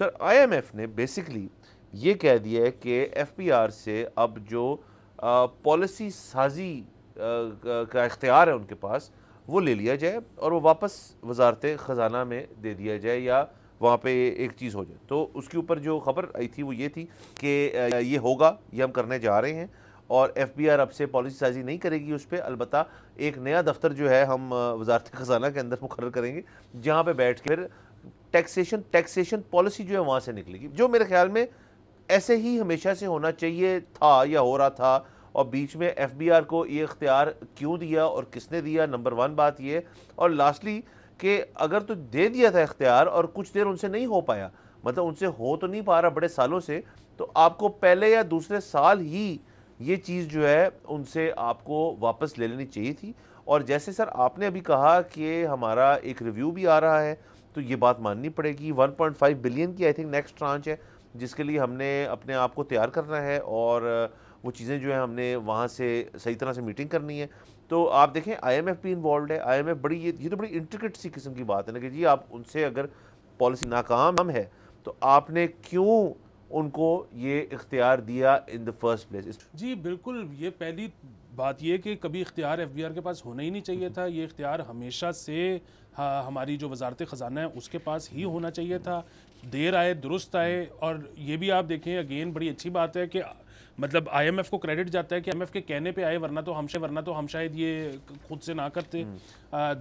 سر IMF نے basically یہ کہہ دیا ہے کہ FBR سے اب جو پالیسی سازی کا اختیار ہے ان کے پاس وہ لے لیا جائے اور وہ واپس وزارت خزانہ میں دے دیا جائے یا وہاں پہ ایک چیز ہو جائے. تو اس کے اوپر جو خبر آئی تھی وہ یہ تھی کہ یہ ہوگا، یہ ہم کرنے جا رہے ہیں اور FBR اب سے پالیسی سازی نہیں کرے گی اس پہ. البتہ ایک نیا دفتر جو ہے ہم وزارت خزانہ کے اندر مقرر کریں گے جہاں پہ بیٹھ کے پھر ٹیکسیشن پالیسی جو ہے وہاں سے نکلے گی، جو میرے خیال میں ایسے ہی ہمیشہ سے ہونا چاہیے تھا یا ہو رہا تھا. اور بیچ میں FBR کو یہ اختیار کیوں دیا اور کس نے دیا، نمبر 1 بات یہ. اور لاسٹلی کہ اگر تو دے دیا تھا اختیار اور کچھ دیر ان سے نہیں ہو پایا، مطلب ان سے ہو تو نہیں پا رہا بڑے سالوں سے، تو آپ کو پہلے یا دوسرے سال ہی یہ چیز جو ہے ان سے آپ کو واپس لے لینی چاہیے تھی. اور جیسے سر آپ نے ابھی کہا کہ ہمارا ایک ریویو بھی آ رہا ہے تو یہ بات ماننی پڑے گی. 1.5 بلین کی آئی تھنک نیکسٹ ٹرانچ ہے جس کے لیے ہم نے اپنے آپ کو تیار کرنا ہے اور وہ چیزیں جو ہیں ہم نے وہاں سے صحیح طرح سے میٹنگ کرنی ہے. تو آپ دیکھیں IMF بھی انوالوڈ ہے. IMF بڑی یہ تو بڑی انٹریکٹ سی قسم کی بات ہے نا کہ جی آپ ان سے اگر پالیسی ناکام ہے تو آپ نے کیوں ان کو یہ اختیار دیا ان دی فرسٹ پلیس. جی بالکل، یہ پہلی بات یہ کہ کبھی اختیار FBR کے پاس ہونا ہی نہیں چاہیے تھا. یہ اختیار ہمیشہ سے ہماری جو وزارت خزانہ ہے اس کے پاس ہی ہونا چاہیے تھا. دیر آئے درست آئے. اور یہ بھی آپ دیکھیں اگین بڑی اچھی بات ہے کہ مطلب IMF کو کریڈٹ جاتا ہے کہ IMF کے کہنے پہ آئے، ورنہ تو ہم شاید یہ خود سے نہ کرتے.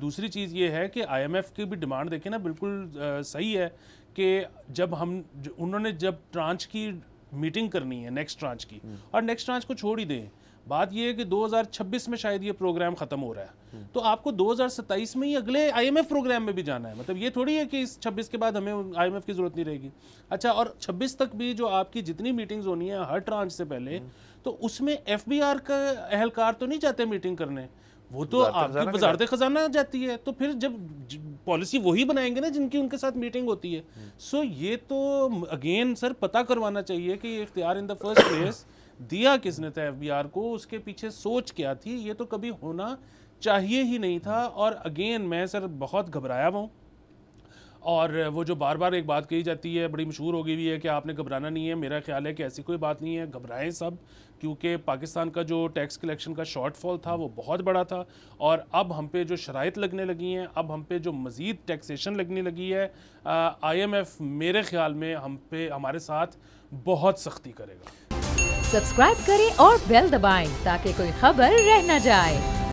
دوسری چیز یہ ہے کہ IMF کی بھی ڈیمانڈ دیکھیں نا بالکل صحیح ہے کہ جب انہوں نے جب ٹرانچ کی میٹنگ کرنی ہے نیکسٹ ٹرانچ کی، اور نیکسٹ ٹرانچ کو چھوڑ ہی دیں، بات یہ ہے کہ 2026 میں شاید یہ پروگرام ختم ہو رہا ہے تو آپ کو 2027 میں ہی اگلے IMF پروگرام میں بھی جانا ہے. مطلب یہ تھوڑی ہے کہ اس 26 کے بعد ہمیں IMF کی ضرورت نہیں رہے گی. اچھا، اور 26 تک بھی جو آپ کی جتنی میٹنگز ہونی ہیں ہر ٹرانچ سے پہلے، تو اس میں FBR کا اہلکار تو نہیں چاہتے میٹنگ کرنے، وہ تو آپ کی وزارت خزانہ جاتی ہے. تو پھر جب پالیسی وہی بنائیں گے نا جن کی ان کے ساتھ میٹنگ ہوتی ہے. سو یہ تو اگین سر پتہ کروانا چاہیے کہ یہ اختیار ان دا فرسٹ پلیس دیا کس نے تھا FBR کو، اس کے پیچھے سوچ کیا تھی. یہ تو کبھی ہونا چاہیے ہی نہیں تھا. اور اگین میں سر بہت گھبرایا ہوا ہوں. اور وہ جو بار بار ایک بات کہی جاتی ہے بڑی مشہور ہو گئی ہوئی ہے کہ آپ نے گھبرانا نہیں ہے. میرا خیال ہے کہ ایسی کوئی بات نہیں ہے، گھبرائیں سب، کیونکہ پاکستان کا جو ٹیکس کلیکشن کا شارٹ فال تھا وہ بہت بڑا تھا. اور اب ہم پہ جو شرائط لگنے لگی ہیں، اب ہم پہ جو مزید ٹیکسیشن لگنے لگی ہے، IMF میرے خیال میں ہمارے ساتھ بہت سختی کرے گا. سبسکرائب کریں اور بیل دبائیں تاکہ کوئی خبر رہ نہ جائے.